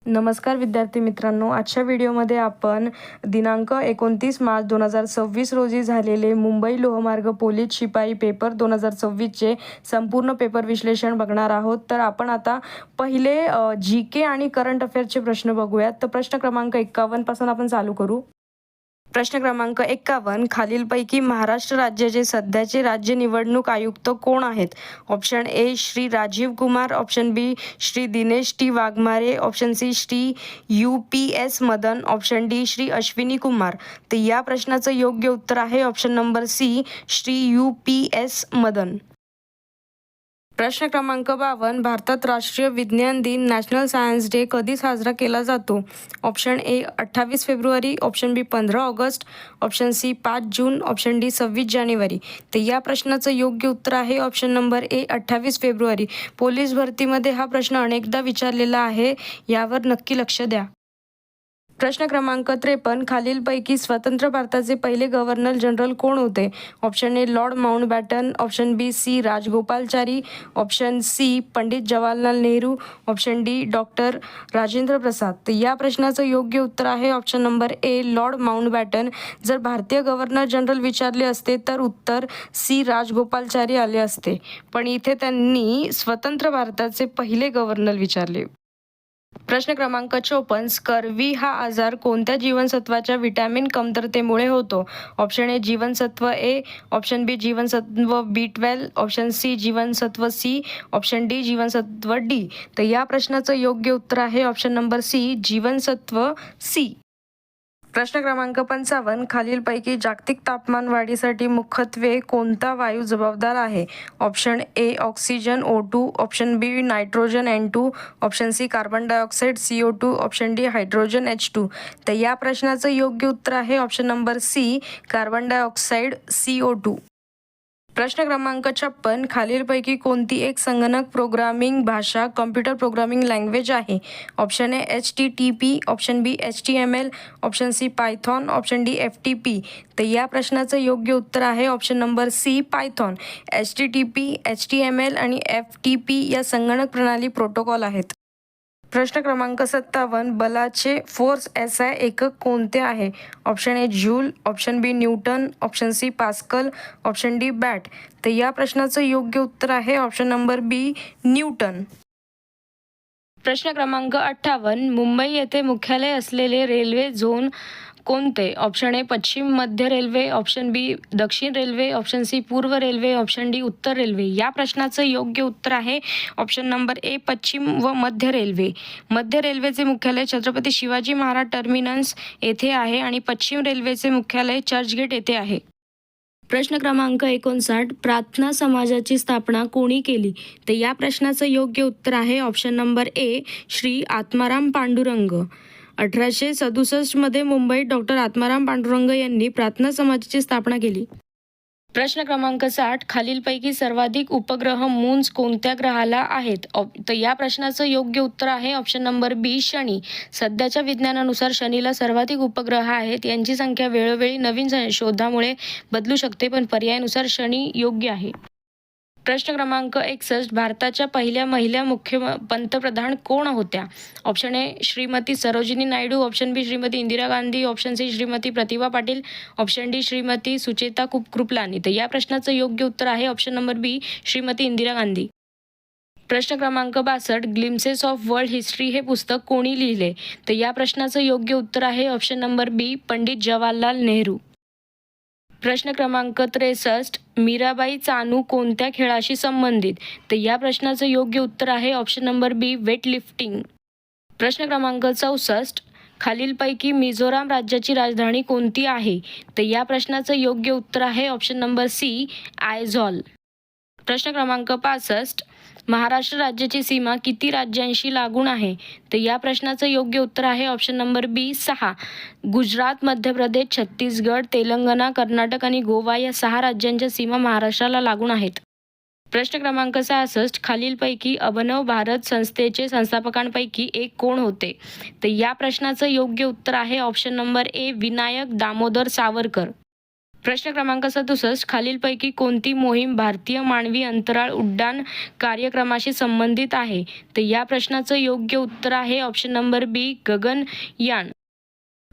नमस्कार विद्यार्थी मित्रांनो, आजच्या व्हिडिओमध्ये आपण दिनांक 29 मार्च 2026 रोजी झालेले मुंबई लोहमार्ग पोलीस शिपाई पेपर 2026चे संपूर्ण पेपर विश्लेषण बघणार आहोत. तर आपण आता पहिले GK आणि करंट अफेअर्सचे प्रश्न बघूयात. तर प्रश्न क्रमांक 51 पासून आपण चालू करू. प्रश्न क्रमांक 51, खालीलपैकी महाराष्ट्र राज्याचे सध्याचे राज्य निवडणूक आयुक्त कोण आहेत? Option A Shri Rajiv Kumar, option B Shri Dinesh T Waghmare, option C Shri UPS Madan, option D Shri Ashwini Kumar. तर या प्रश्नाचं योग्य उत्तर आहे option number C Shri UPS Madan. प्रश्न क्रमांक 52, भारतात राष्ट्रीय विज्ञान दिन नॅशनल सायन्स डे कधी साजरा केला जातो? ऑप्शन ए 28 फेब्रुवारी, ऑप्शन बी 15 ऑगस्ट, ऑप्शन सी 5 जून, ऑप्शन डी 26 जानेवारी. तर या प्रश्नाचं योग्य उत्तर आहे ऑप्शन नंबर ए 28 फेब्रुवारी. पोलीस भरतीमध्ये हा प्रश्न अनेकदा विचारलेला आहे, यावर नक्की लक्ष द्या. प्रश्न क्रमांक 53, खालीलपैकी स्वतंत्र भारताचे पहिले गव्हर्नर जनरल कोण होते? Option A Lord Mountbatten, option B C Rajagopalachari, option C Pandit Jawaharlal Nehru, option D doctor Rajendra Prasad. तर या प्रश्नाचं योग्य उत्तर आहे option number A Lord Mountbatten. जर भारतीय गव्हर्नर जनरल विचारले असते तर उत्तर सी राजगोपालचारी आले असते, पण इथे त्यांनी स्वतंत्र भारताचे पहिले गव्हर्नर विचारले. प्रश्न क्रमांक 54, स्कर्वी हा आजार कोणत्या जीवनसत्वाच्या विटॅमिन कमतरतेमुळे होतो? ऑप्शन ए जीवनसत्व ए, ऑप्शन बी जीवनसत्व B12, ऑप्शन सी जीवनसत्व सी, ऑप्शन डी जीवनसत्व डी. तर या प्रश्नाचं योग्य उत्तर आहे ऑप्शन नंबर सी जीवनसत्व सी. प्रश्न क्रमांक 55, खालीलपैकी जागतिक तापमान वाढीसाठी मुख्यत्वे कोणता वायू जबाबदार आहे? Option A oxygen O2, option B nitrogen N2, option C carbon dioxide CO2, option D hydrogen H2. तर या प्रश्नाचं योग्य उत्तर आहे option number C carbon dioxide CO2. प्रश्न क्रमांक 56, खालीलपैकी कोणती एक संगणक प्रोग्रामिंग भाषा कॉम्प्युटर प्रोग्रामिंग लँग्वेज आहे? Option A HTTP, option B HTML, option C Python, option D FTP. तर या प्रश्नाचं योग्य उत्तर आहे option number C Python. HTTP, HTML आणि FTP या संगणक प्रणाली प्रोटोकॉल आहेत. प्रश्न क्रमांक 57, बलाचे फोर्स SI एकक कोणते आहे? Option A joule, option B newton, option C pascal, option D watt. तर या प्रश्नाचं योग्य उत्तर आहे ऑप्शन नंबर बी न्यूटन. प्रश्न क्रमांक 58, मुंबई येथे मुख्यालय असलेले रेल्वे झोन कोणते? ऑप्शन ए पश्चिम मध्य रेल्वे, ऑप्शन बी दक्षिण रेल्वे, ऑप्शन सी पूर्व रेल्वे, ऑप्शन डी उत्तर रेल्वे. या प्रश्नाचं योग्य उत्तर आहे ऑप्शन नंबर ए पश्चिम व मध्य रेल्वे. मध्य रेल्वेचे मुख्यालय छत्रपती शिवाजी महाराज टर्मिनस येथे आहे आणि पश्चिम रेल्वेचे मुख्यालय चर्चगेट येथे आहे. प्रश्न क्रमांक 59, प्रार्थना समाजाची स्थापना कोणी केली? तर या प्रश्नाचं योग्य उत्तर आहे ऑप्शन नंबर ए श्री आत्माराम पांडुरंग. 1867 मध्ये मुंबईत डॉक्टर आत्माराम पांडुरंग यांनी प्रार्थना समाजाची स्थापना केली. प्रश्न क्रमांक 60, खालीलपैकी सर्वाधिक उपग्रह मून्स कोणत्या ग्रहाला आहेत? तर या प्रश्नाचं योग्य उत्तर आहे ऑप्शन नंबर बी शनी. सध्याच्या विज्ञानानुसार शनीला सर्वाधिक उपग्रह आहेत. यांची संख्या वेळोवेळी नवीन शोधामुळे बदलू शकते, पण पर्यायानुसार शनी योग्य आहे. प्रश्न क्रमांक 61, भारताच्या पहिल्या महिला मुख्य पंतप्रधान कोण होत्या? Option A Shrimati Sarojini Naidu, option B Shrimati Indira Gandhi, option C Shrimati Pratibha Patil, option D Shrimati Sucheta Kripalani. तर या प्रश्नाचं योग्य उत्तर आहे option number B Shrimati Indira Gandhi. प्रश्न क्रमांक 62, ग्लिम्सेस ऑफ वर्ल्ड हिस्ट्री हे पुस्तक कोणी लिहिले? तर या प्रश्नाचं योग्य उत्तर आहे ऑप्शन नंबर बी पंडित जवाहरलाल नेहरू. प्रश्न क्रमांक 63, मीराबाई चानू कोणत्या खेळाशी संबंधित? तर या प्रश्नाचं योग्य उत्तर आहे ऑप्शन नंबर बी वेटलिफ्टिंग. प्रश्न क्रमांक 64, खालीलपैकी मिझोराम राज्याची राजधानी कोणती आहे? तर या प्रश्नाचं योग्य उत्तर आहे ऑप्शन नंबर सी आयझॉल. प्रश्न क्रमांक 65, महाराष्ट्र राज्याची सीमा किती राज्यांशी लागून आहे? तर या प्रश्नाचं योग्य उत्तर आहे ऑप्शन नंबर बी 6. गुजरात, मध्य प्रदेश, छत्तीसगड, तेलंगणा, कर्नाटक आणि गोवा या 6 राज्यांच्या सीमा महाराष्ट्राला लागून आहेत. प्रश्न क्रमांक 66, खालीलपैकी अभिनव भारत संस्थेचे संस्थापकांपैकी एक कोण होते? तर या प्रश्नाचं योग्य उत्तर आहे ऑप्शन नंबर ए विनायक दामोदर सावरकर. प्रश्न क्रमांक 67 खालीलपैकी कोणती मोहीम भारतीय मानवी अंतराळ उड्डाण कार्यक्रमाशी संबंधित आहे? तर या प्रश्नाचं योग्य उत्तर आहे ऑप्शन नंबर बी, गगनयान.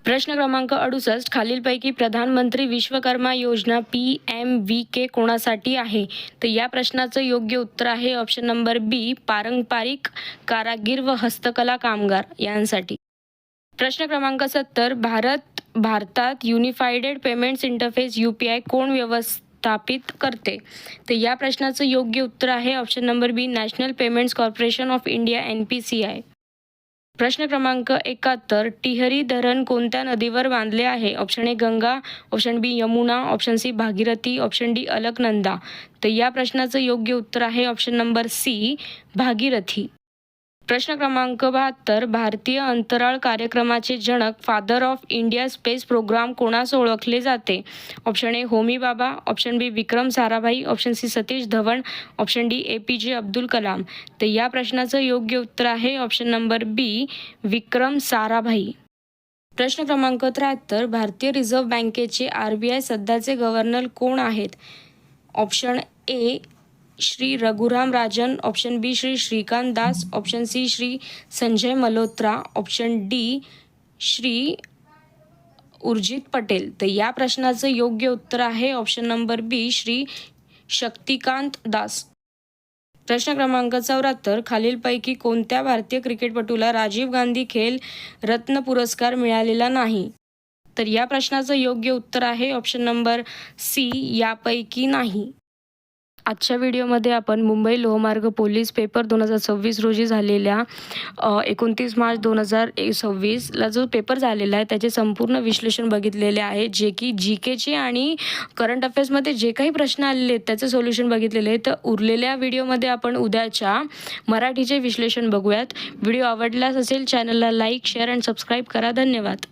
प्रश्न क्रमांक 68 खालीलपैकी प्रधानमंत्री विश्वकर्मा योजना PMVK कोणासाठी आहे? तर या प्रश्नाचं योग्य उत्तर आहे ऑप्शन नंबर बी, पारंपरिक कारागीर व हस्तकला कामगार यांसाठी. प्रश्न क्रमांक 70 भारतात युनिफाइड पेमेंट्स इंटरफेस UPI कोण व्यवस्थापित करते? तर या प्रश्नाचं योग्य उत्तर आहे option number B, national payments corporation of India NPCI. प्रश्न क्रमांक 71 टिहरी धरण कोणत्या नदीवर बांधले आहे? Option A Ganga, option B Yamuna, option C Bhagirathi, option D Alaknanda. तर या प्रश्नाचं योग्य उत्तर आहे ऑप्शन नंबर सी, भागीरथी. प्रश्न क्रमांक 72 भारतीय अंतराळ कार्यक्रमाचे जनक, father of India space programme कोणास ओळखले जाते? Option A Homi Bhabha, option B Vikram Sarabhai, option C Satish Dhawan, option D APJ Abdul Kalam. तर या प्रश्नाचं योग्य उत्तर आहे option number B, Vikram Sarabhai. प्रश्न क्रमांक 73 भारतीय रिझर्व्ह बँकेचे RBI सध्याचे गव्हर्नर कोण आहेत? Option A Shri Raghuram Rajan, option B Shri Shrikant Das, option C Shri Sanjay Malhotra, option D Shri Urjit Patel. तर या प्रश्नाचं योग्य उत्तर आहे option number B, Shri Shaktikanta Das. प्रश्न क्रमांक 74 खालीलपैकी कोणत्या भारतीय क्रिकेटपटूला राजीव गांधी खेल रत्न पुरस्कार मिळालेला नाही? तर या प्रश्नाचं योग्य उत्तर आहे ऑप्शन नंबर सी, यापैकी नाही. आजच्या व्हिडिओमध्ये आपण मुंबई लोहमार्ग पोलीस पेपर 2026 रोजी झालेल्या 29 मार्च 2026ला जो पेपर झालेला आहे त्याचे संपूर्ण विश्लेषण बघितलेले आहे, जे की GKचे आणि करंट अफेअर्समध्ये जे काही प्रश्न आलेले आहेत त्याचं सोल्युशन बघितलेले आहे. तर उरलेल्या व्हिडिओमध्ये आपण उद्याच्या मराठीचे विश्लेषण बघूयात. व्हिडिओ आवडलाच असेल चॅनलला लाईक, शेअर आणि सबस्क्राईब करा. धन्यवाद.